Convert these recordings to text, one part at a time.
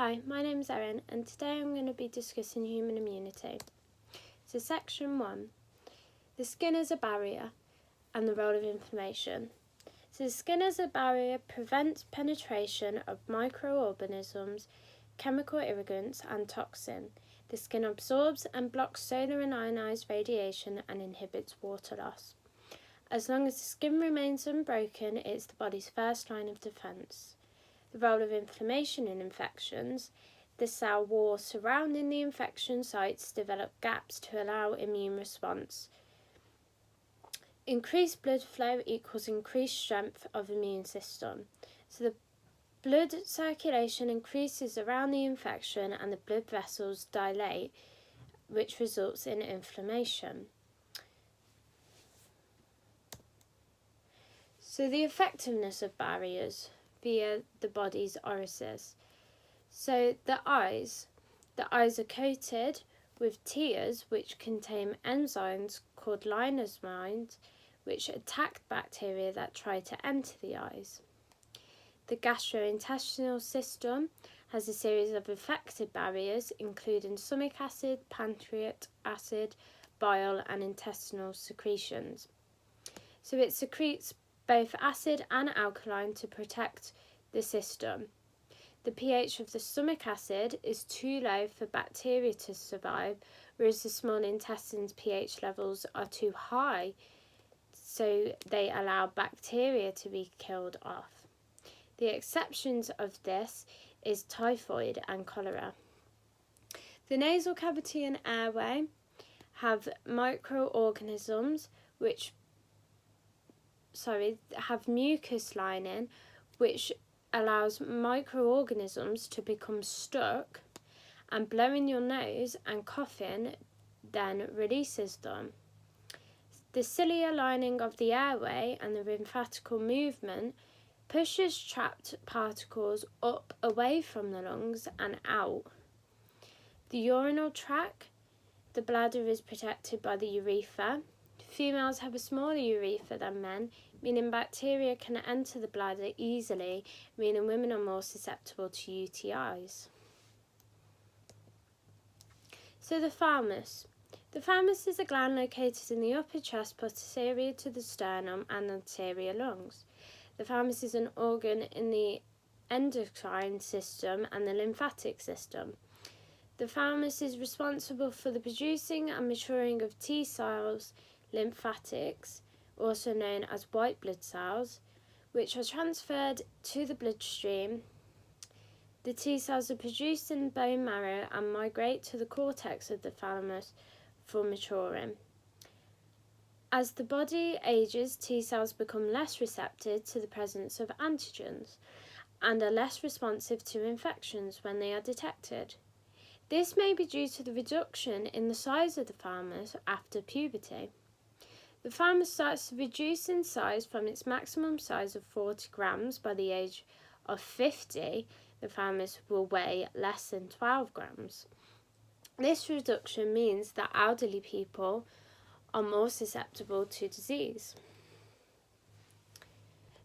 Hi, my name is Erin and today I'm going to be discussing human immunity. So section 1, the skin as a barrier and the role of inflammation. So the skin as a barrier prevents penetration of microorganisms, chemical irritants and toxin. The skin absorbs and blocks solar and ionised radiation and inhibits water loss. As long as the skin remains unbroken, it is the body's first line of defence. The role of inflammation in infections. The cell wall surrounding the infection sites develop gaps to allow immune response. Increased blood flow equals increased strength of immune system. So the blood circulation increases around the infection and the blood vessels dilate, which results in inflammation. So the effectiveness of barriers via the body's orifices. So the eyes are coated with tears which contain enzymes called lysozymes which attack bacteria that try to enter the eyes. The gastrointestinal system has a series of effective barriers including stomach acid, pancreatic acid, bile and intestinal secretions. So it secretes both acid and alkaline to protect the system. The pH of the stomach acid is too low for bacteria to survive, whereas the small intestine's pH levels are too high, so they allow bacteria to be killed off. The exceptions of this is typhoid and cholera. The nasal cavity and airway have microorganisms which have mucus lining which allows microorganisms to become stuck, and blowing your nose and coughing then releases them. The ciliary lining of the airway and the lymphatical movement pushes trapped particles up away from the lungs and out. The urinary tract, the bladder is protected by the urethra. Females have a smaller urethra than men, meaning bacteria can enter the bladder easily, meaning women are more susceptible to UTIs. So the thymus. The thymus is a gland located in the upper chest posterior to the sternum and anterior lungs. The thymus is an organ in the endocrine system and the lymphatic system. The thymus is responsible for the producing and maturing of T cells, lymphatics, also known as white blood cells, which are transferred to the bloodstream. The T cells are produced in bone marrow and migrate to the cortex of the thalamus for maturing. As the body ages, T cells become less receptive to the presence of antigens and are less responsive to infections when they are detected. This may be due to the reduction in the size of the thymus after puberty. The thymus starts to reduce in size from its maximum size of 40 grams. By the age of 50, the thymus will weigh less than 12 grams. This reduction means that elderly people are more susceptible to disease.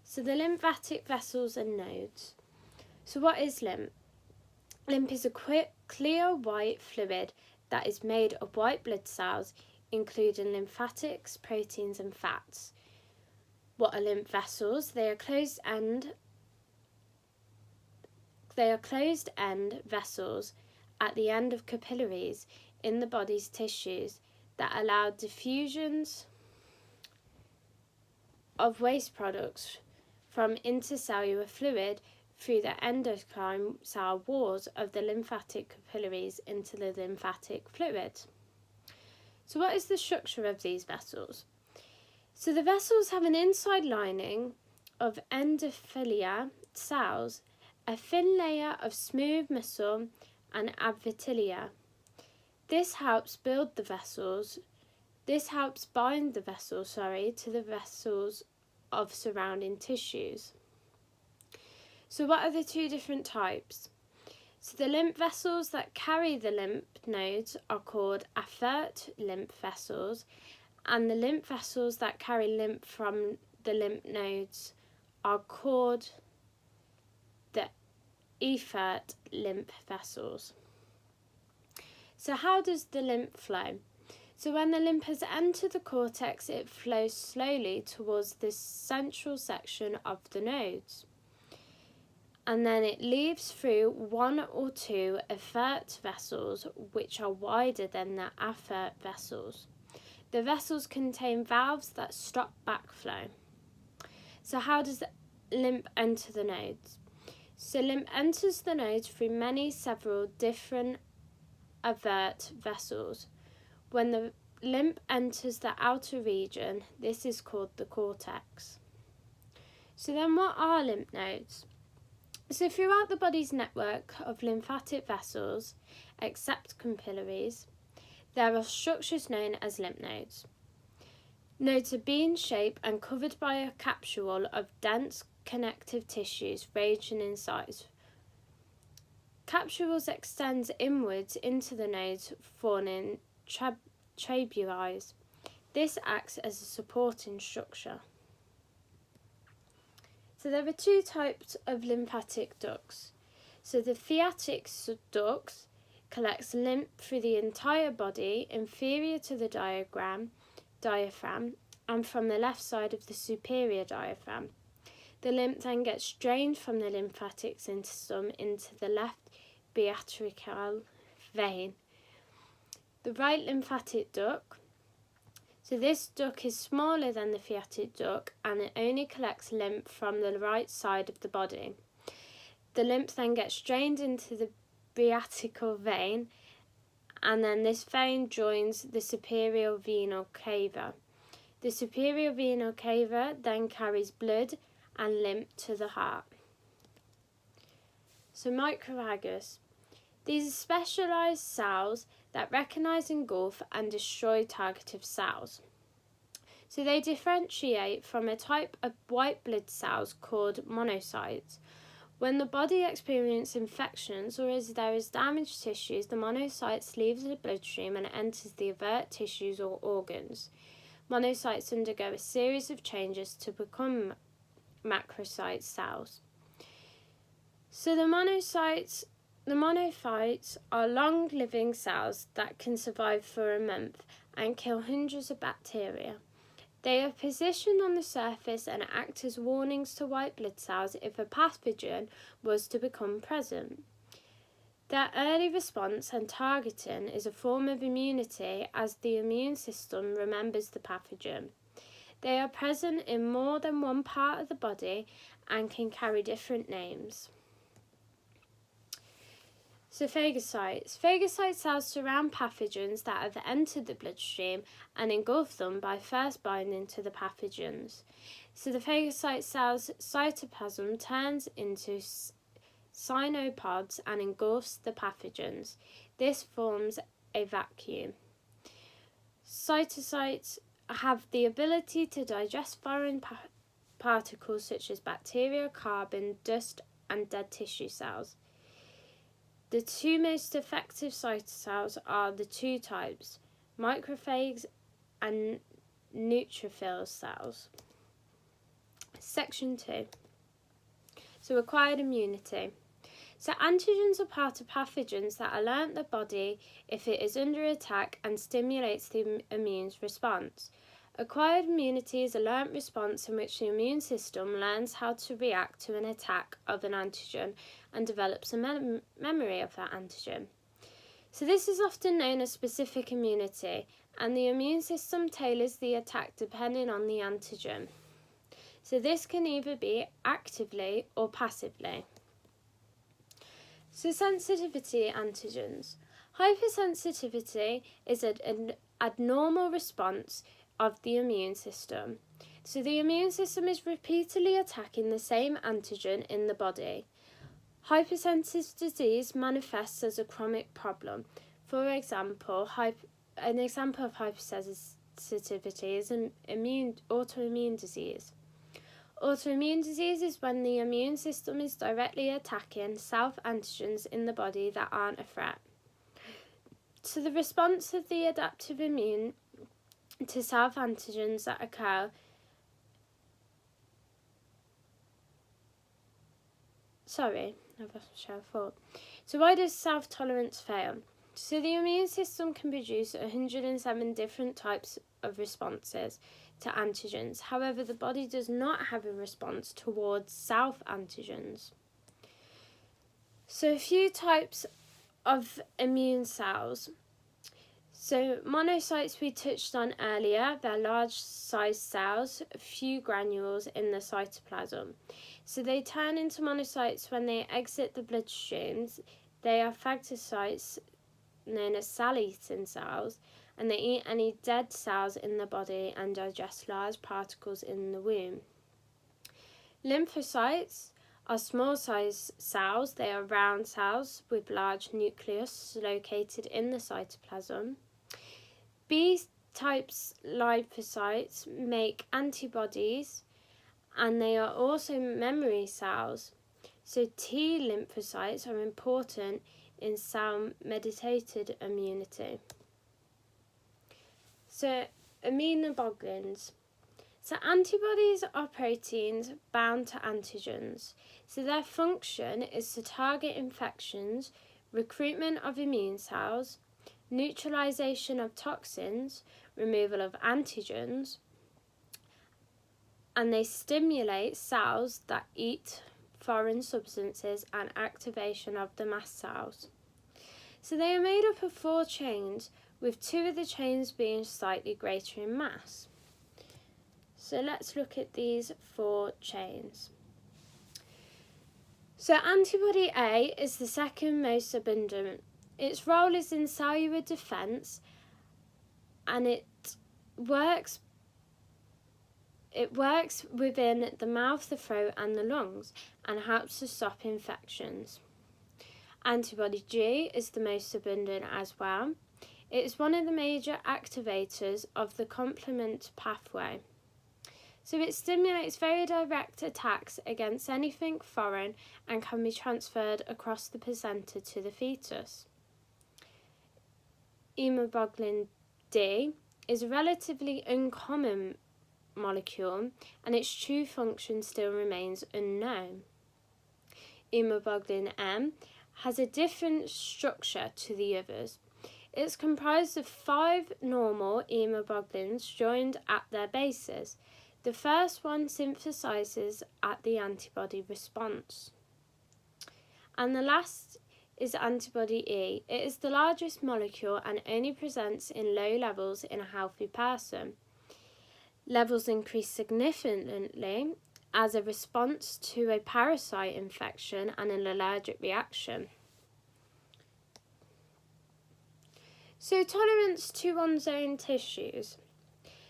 So the lymphatic vessels and nodes. So what is lymph? Lymph is a clear white fluid that is made of white blood cells, including lymphatics, proteins and fats. What are lymph vessels? They are closed-end vessels at the end of capillaries in the body's tissues that allow diffusions of waste products from intercellular fluid through the endocrine cell walls of the lymphatic capillaries into the lymphatic fluid. So what is the structure of these vessels? So the vessels have an inside lining of endothelial cells, a thin layer of smooth muscle and avitelia. This helps bind the vessels to the vessels of surrounding tissues. So what are the two different types? So the lymph vessels that carry the lymph nodes are called afferent lymph vessels, and the lymph vessels that carry lymph from the lymph nodes are called the efferent lymph vessels. So how does the lymph flow? So when the lymph has entered the cortex, it flows slowly towards this central section of the nodes. And then it leaves through one or two efferent vessels, which are wider than the afferent vessels. The vessels contain valves that stop backflow. So how does lymph enter the nodes? So lymph enters the nodes through several different efferent vessels. When the lymph enters the outer region, this is called the cortex. So then what are lymph nodes? So throughout the body's network of lymphatic vessels, except capillaries, there are structures known as lymph nodes. Nodes are bean-shaped and covered by a capsule of dense connective tissues ranging in size. Capsules extend inwards into the nodes, forming trabecules. This acts as a supporting structure. So there are two types of lymphatic ducts. So the phatic duct collects lymph through the entire body, inferior to the diaphragm, and from the left side of the superior diaphragm. The lymph then gets drained from the lymphatic system into the left brachial vein. The right lymphatic duct. So this duct is smaller than the phatic duct, and it only collects lymph from the right side of the body. The lymph then gets drained into the brachial vein, and then this vein joins the superior venal cava. The superior venal cava then carries blood and lymph to the heart. So macrophages. These are specialised cells that recognise, engulf and destroy targeted cells. So they differentiate from a type of white blood cells called monocytes. When the body experiences infections or as there is damaged tissues, the monocytes leave the bloodstream and enters the avert tissues or organs. Monocytes undergo a series of changes to become macrocyte cells. So the monophytes are long-living cells that can survive for a month and kill hundreds of bacteria. They are positioned on the surface and act as warnings to white blood cells if a pathogen was to become present. Their early response and targeting is a form of immunity as the immune system remembers the pathogen. They are present in more than one part of the body and can carry different names. So phagocytes. Phagocyte cells surround pathogens that have entered the bloodstream and engulf them by first binding to the pathogens. So the phagocyte cell's cytoplasm turns into cyanopods and engulfs the pathogens. This forms a vacuum. Cytocytes have the ability to digest foreign particles such as bacteria, carbon, dust, and dead tissue cells. The two most effective cytocells are the two types, macrophages and neutrophil cells. Section 2. So acquired immunity. So antigens are part of pathogens that alert the body if it is under attack and stimulates the immune response. Acquired immunity is a learnt response in which the immune system learns how to react to an attack of an antigen and develops a memory of that antigen. So this is often known as specific immunity, and the immune system tailors the attack depending on the antigen. So this can either be actively or passively. So sensitivity antigens. Hypersensitivity is an abnormal response of the immune system. So the immune system is repeatedly attacking the same antigen in the body. Hypersensitive disease manifests as a chronic problem. For example, an example of hypersensitivity is an autoimmune disease. Autoimmune disease is when the immune system is directly attacking self-antigens in the body that aren't a threat. So the response of the adaptive immune to self-antigens that occur So why does self-tolerance fail? So the immune system can produce 107 different types of responses to antigens. However, the body does not have a response towards self-antigens. So a few types of immune cells. So monocytes we touched on earlier, they're large-sized cells, a few granules in the cytoplasm. So they turn into monocytes when they exit the bloodstreams. They are phagocytes, known as cell-eating cells, and they eat any dead cells in the body and digest large particles in the womb. Lymphocytes are small-sized cells. They are round cells with large nucleus located in the cytoplasm. B-type lymphocytes make antibodies, and they are also memory cells. So T lymphocytes are important in cell-mediated immunity. So immunoglobulins. So antibodies are proteins bound to antigens. So their function is to target infections, recruitment of immune cells, neutralization of toxins, removal of antigens, and they stimulate cells that eat foreign substances and activation of the mast cells. So they are made up of 4 chains, with 2 of the chains being slightly greater in mass. So let's look at these 4 chains. So antibody A is the second most abundant. Its role is in cellular defense, and it works within the mouth, the throat and the lungs, and helps to stop infections. Antibody G is the most abundant as well. It is one of the major activators of the complement pathway. So it stimulates very direct attacks against anything foreign and can be transferred across the placenta to the fetus. Immunoglobulin D is a relatively uncommon molecule, and its true function still remains unknown. Immunoglobulin M has a different structure to the others. It's comprised of 5 normal immunoglobulins joined at their bases. The first one synthesizes at the antibody response. And the last is antibody E. It is the largest molecule and only presents in low levels in a healthy person. Levels increase significantly as a response to a parasite infection and an allergic reaction. So tolerance to one's own tissues.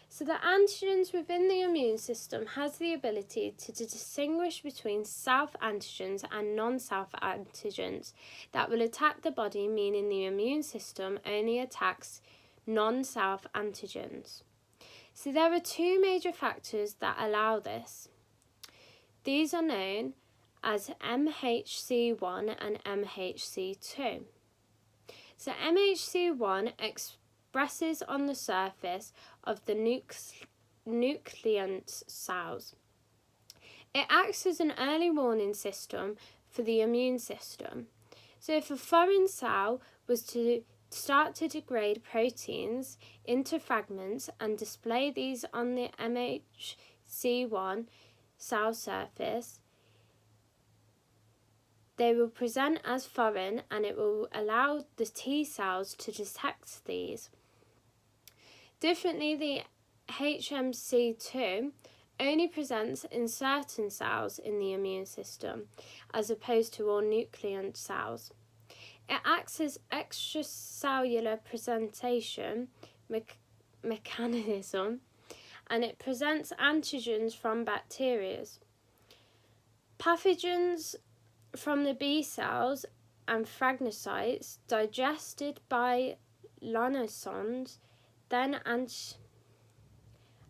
So the antigens within the immune system has the ability to distinguish between self-antigens and non-self-antigens that will attack the body, meaning the immune system only attacks non-self-antigens. So there are 2 major factors that allow this. These are known as MHC1 and MHC2. So MHC1 expresses on the surface of the nucleus cells. It acts as an early warning system for the immune system. So if a foreign cell was to start to degrade proteins into fragments and display these on the MHC1 cell surface, they will present as foreign, and it will allow the T cells to detect these. Differently, the HMC2 only presents in certain cells in the immune system, as opposed to all nucleus cells. It acts as extracellular presentation mechanism, and it presents antigens from bacteria. Pathogens from the B cells and phagocytes digested by linosomes, then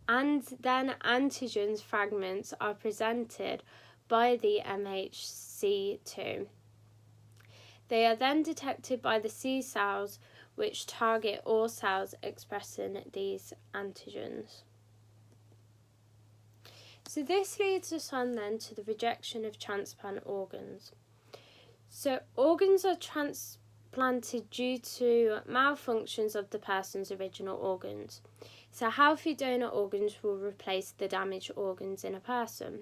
antigens fragments are presented by the MHC2. They are then detected by the C cells, which target all cells expressing these antigens. So this leads us on then to the rejection of transplant organs. So organs are transplanted due to malfunctions of the person's original organs. So healthy donor organs will replace the damaged organs in a person.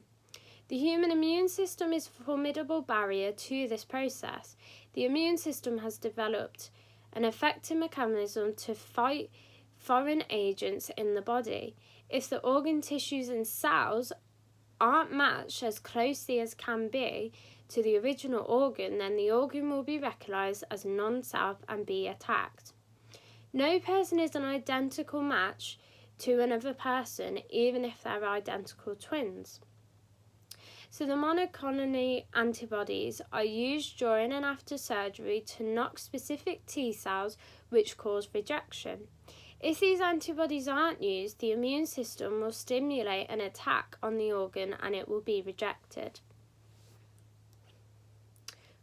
The human immune system is a formidable barrier to this process. The immune system has developed an effective mechanism to fight foreign agents in the body. If the organ tissues and cells aren't matched as closely as can be to the original organ, then the organ will be recognised as non-self and be attacked. No person is an identical match to another person, even if they're identical twins. So the monoclonal antibodies are used during and after surgery to knock specific T cells which cause rejection. If these antibodies aren't used, the immune system will stimulate an attack on the organ and it will be rejected.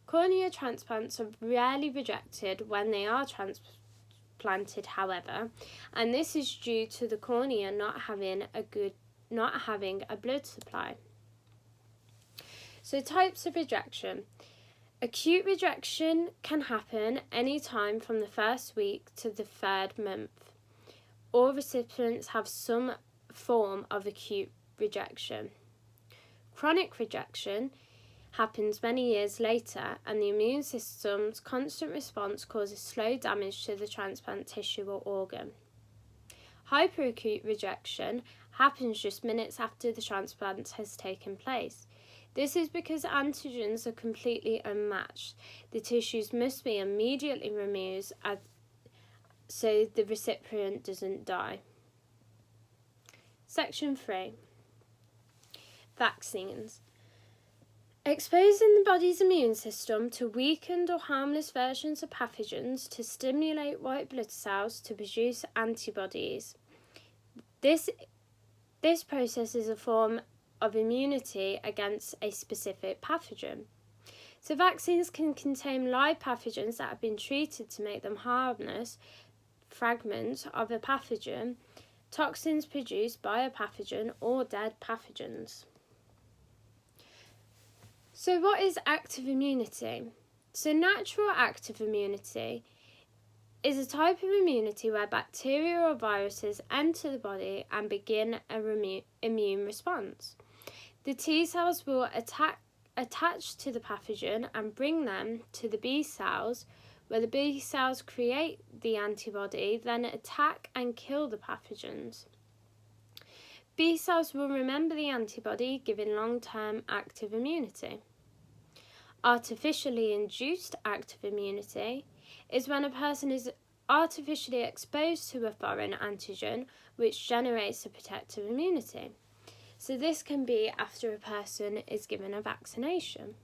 Cornea transplants are rarely rejected when they are transplanted, however, and this is due to the cornea not having a blood supply. So types of rejection. Acute rejection can happen any time from the first week to the third month. All recipients have some form of acute rejection. Chronic rejection happens many years later, and the immune system's constant response causes slow damage to the transplant tissue or organ. Hyperacute rejection happens just minutes after the transplant has taken place. This is because antigens are completely unmatched. The tissues must be immediately removed so the recipient doesn't die. Section 3. Vaccines. Exposing the body's immune system to weakened or harmless versions of pathogens to stimulate white blood cells to produce antibodies. This process is a form of immunity against a specific pathogen. So vaccines can contain live pathogens that have been treated to make them harmless fragments of a pathogen, toxins produced by a pathogen, or dead pathogens. So what is active immunity? So natural active immunity is a type of immunity where bacteria or viruses enter the body and begin an immune response. The T cells will attach to the pathogen and bring them to the B cells, where the B cells create the antibody, then attack and kill the pathogens. B cells will remember the antibody, giving long-term active immunity. Artificially induced active immunity is when a person is artificially exposed to a foreign antigen which generates a protective immunity. So this can be after a person is given a vaccination.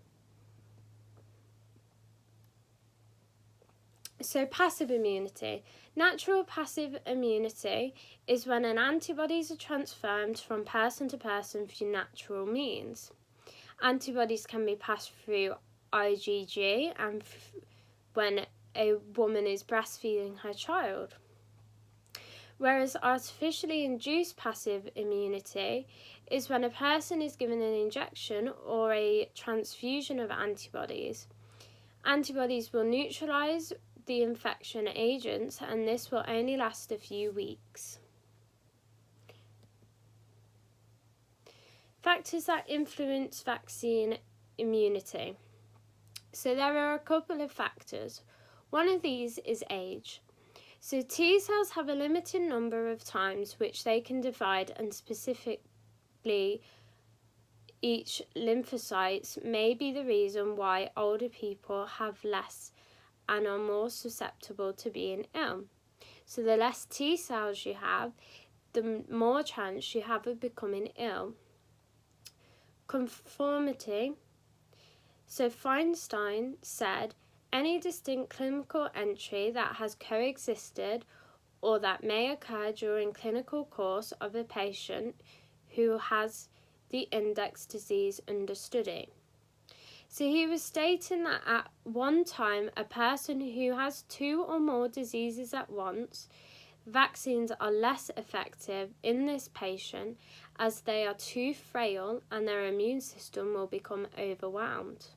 So passive immunity. Natural passive immunity is when an antibodies are transferred from person to person through natural means. Antibodies can be passed through IgG and when a woman is breastfeeding her child. Whereas artificially induced passive immunity is when a person is given an injection or a transfusion of antibodies. Antibodies will neutralise the infection agents, and this will only last a few weeks. Factors that influence vaccine immunity. So there are a couple of factors. One of these is age. So T cells have a limited number of times which they can divide, and specifically each lymphocytes may be the reason why older people have less and are more susceptible to being ill. So the less T cells you have, the more chance you have of becoming ill. Conformity. So Feinstein said, any distinct clinical entry that has coexisted or that may occur during clinical course of a patient who has the index disease under study. So he was stating that at one time, a person who has 2 or more diseases at once, vaccines are less effective in this patient as they are too frail and their immune system will become overwhelmed.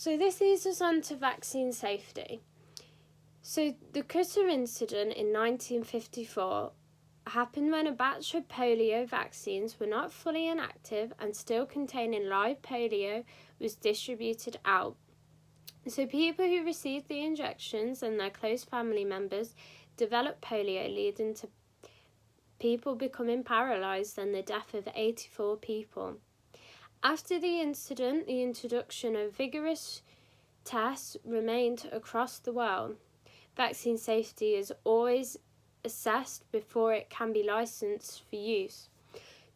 So this leads us on to vaccine safety. So the Cutter incident in 1954 happened when a batch of polio vaccines were not fully inactive and still containing live polio was distributed out. So people who received the injections and their close family members developed polio, leading to people becoming paralysed and the death of 84 people. After the incident, the introduction of vigorous tests remained across the world. Vaccine safety is always assessed before it can be licensed for use.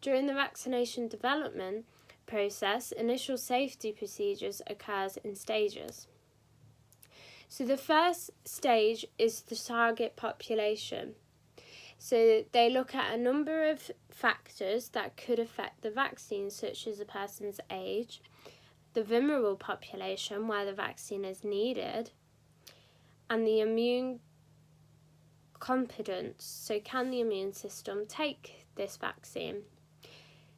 During the vaccination development process, initial safety procedures occurs in stages. So the first stage is the target population. So they look at a number of factors that could affect the vaccine, such as a person's age, the vulnerable population where the vaccine is needed, and the immune competence. So can the immune system take this vaccine?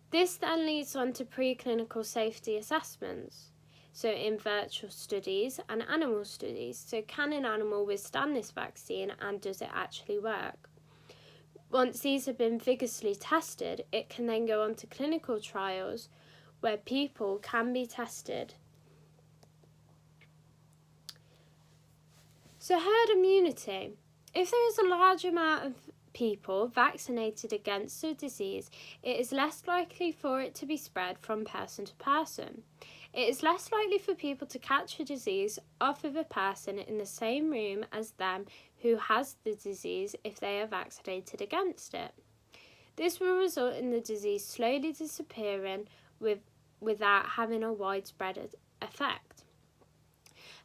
This then leads on to preclinical safety assessments. So in virtual studies and animal studies. So can an animal withstand this vaccine and does it actually work? Once these have been vigorously tested, it can then go on to clinical trials where people can be tested. So herd immunity. If there is a large amount of people vaccinated against the disease, it is less likely for it to be spread from person to person. It is less likely for people to catch a disease off of a person in the same room as them who has the disease if they are vaccinated against it. This will result in the disease slowly disappearing without having a widespread effect.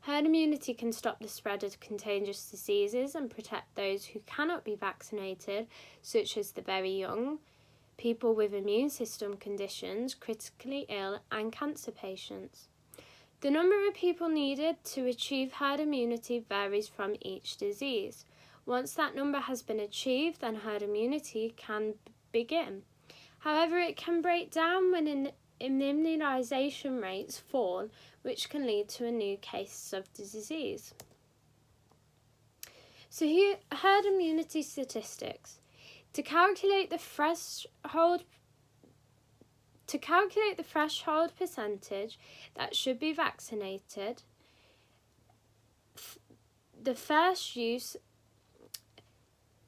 Herd immunity can stop the spread of contagious diseases and protect those who cannot be vaccinated, such as the very young, people with immune system conditions, critically ill, and cancer patients. The number of people needed to achieve herd immunity varies from each disease. Once that number has been achieved, then herd immunity can begin. However, it can break down when immunisation rates fall, which can lead to a new case of the disease. So here, herd immunity statistics. To calculate the threshold percentage that should be vaccinated,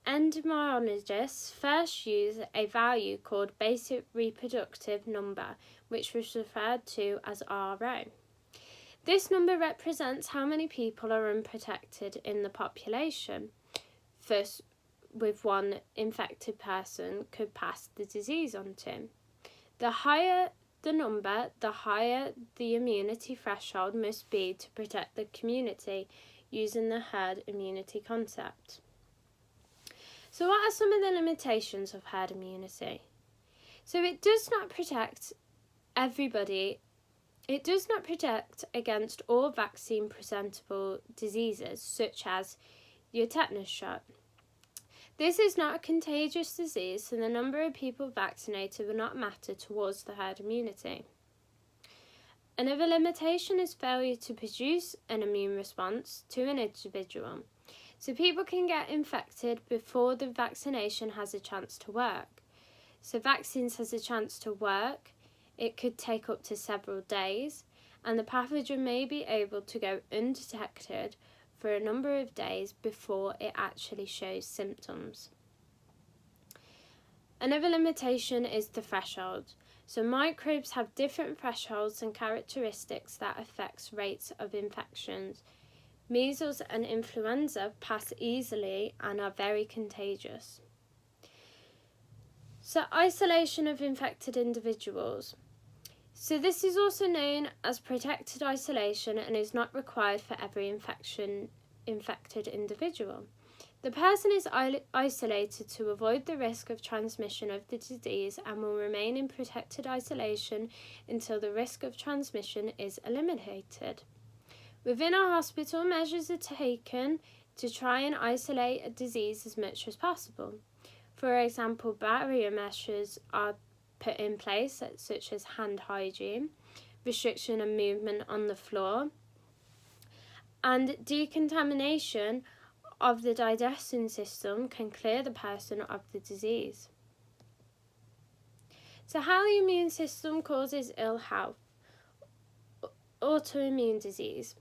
entomologists first use a value called basic reproductive number, which was referred to as RO. This number represents how many people are unprotected in the population. First, with one infected person could pass the disease on to. The higher the number, the higher the immunity threshold must be to protect the community using the herd immunity concept. So what are some of the limitations of herd immunity? So it does not protect everybody. It does not protect against all vaccine presentable diseases, such as your tetanus shot. This is not a contagious disease, so the number of people vaccinated will not matter towards the herd immunity. Another limitation is failure to produce an immune response to an individual. So people can get infected before the vaccination has a chance to work. So vaccines has a chance to work. It could take up to several days, and the pathogen may be able to go undetected for a number of days before it actually shows symptoms. Another limitation is the threshold. So microbes have different thresholds and characteristics that affects rates of infections. Measles and influenza pass easily and are very contagious. So isolation of infected individuals. So this is also known as protected isolation and is not required for every infected individual. The person is isolated to avoid the risk of transmission of the disease and will remain in protected isolation until the risk of transmission is eliminated. Within a hospital, measures are taken to try and isolate a disease as much as possible. For example, barrier measures are put in place, such as hand hygiene, restriction of movement on the floor, And decontamination of the digestion system can clear the person of the disease. So how the immune system causes ill health. Autoimmune disease.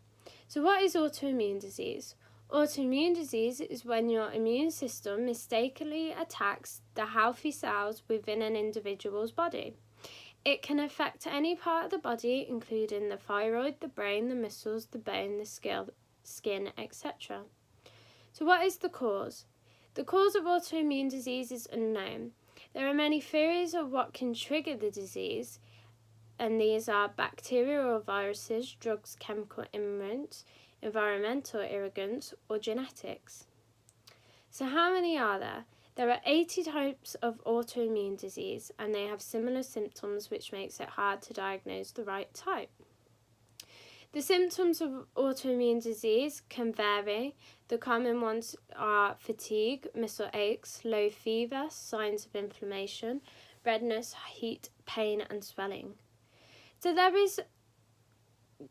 So what is autoimmune disease? Autoimmune disease is when your immune system mistakenly attacks the healthy cells within an individual's body. It can affect any part of the body, including the thyroid, the brain, the muscles, the bone, the skin, etc. So what is the cause? The cause of autoimmune disease is unknown. There are many theories of what can trigger the disease, and these are bacteria or viruses, drugs, chemical immigrants, environmental irrigants, or genetics. So how many are there? There are 80 types of autoimmune disease, and they have similar symptoms, which makes it hard to diagnose the right type. The symptoms of autoimmune disease can vary. The common ones are fatigue, muscle aches, low fever, signs of inflammation, redness, heat, pain, and swelling. So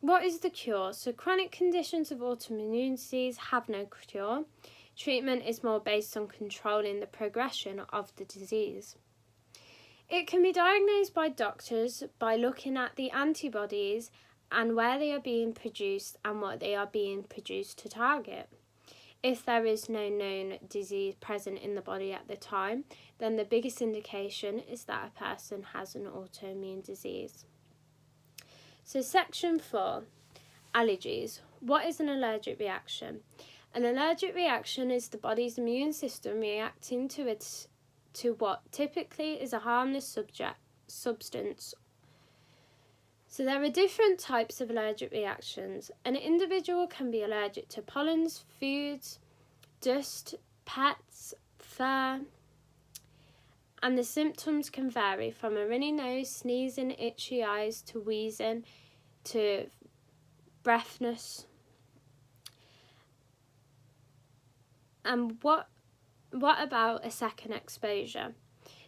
what is the cure? So chronic conditions of autoimmune disease have no cure. Treatment is more based on controlling the progression of the disease. It can be diagnosed by doctors by looking at the antibodies and where they are being produced and what they are being produced to target. If there is no known disease present in the body at the time, then the biggest indication is that a person has an autoimmune disease. So section 4, allergies. What is an allergic reaction? An allergic reaction is the body's immune system reacting to what typically is a harmless substance. So there are different types of allergic reactions. An individual can be allergic to pollens, foods, dust, pets, fur, and the symptoms can vary from a runny nose, sneezing, itchy eyes, to wheezing, to breathlessness. And what about a second exposure?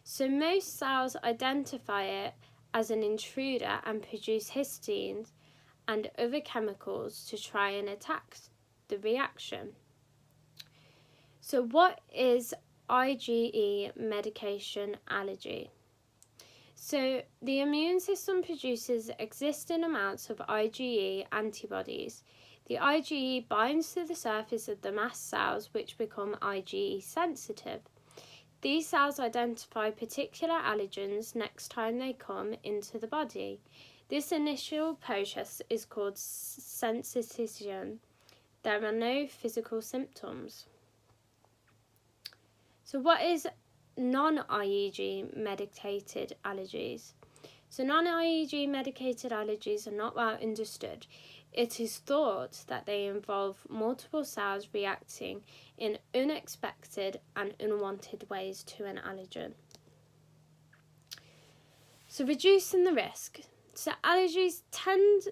So most cells identify it as an intruder and produce histamines and other chemicals to try and attack the reaction. So what is IgE medication allergy? So the immune system produces existing amounts of IgE antibodies. The IgE binds to the surface of the mast cells, which become IgE sensitive. These cells identify particular allergens next time they come into the body. This initial process is called sensitization. There are no physical symptoms. So what is non-IgE medicated allergies? So non-IgE medicated allergies are not well understood. It is thought that they involve multiple cells reacting in unexpected and unwanted ways to an allergen. So reducing the risk. So allergies tend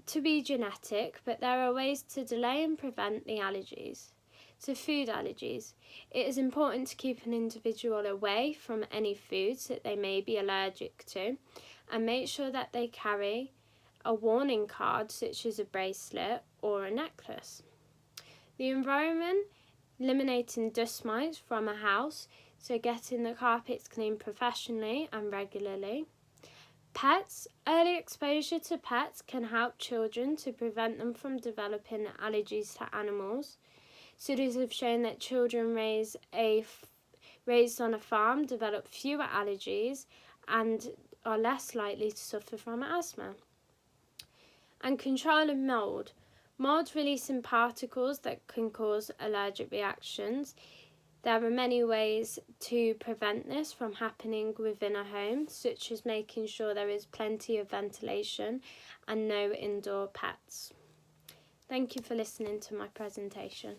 to be genetic, but there are ways to delay and prevent the allergies. So food allergies. It is important to keep an individual away from any foods that they may be allergic to, and make sure that they carry a warning card such as a bracelet or a necklace. The environment, eliminating dust mites from a house, so getting the carpets cleaned professionally and regularly. Pets. Early exposure to pets can help children to prevent them from developing allergies to animals. Studies have shown that children raised on a farm develop fewer allergies and are less likely to suffer from asthma. And control of mould. Mould releasing particles that can cause allergic reactions. There are many ways to prevent this from happening within a home, such as making sure there is plenty of ventilation and no indoor pets. Thank you for listening to my presentation.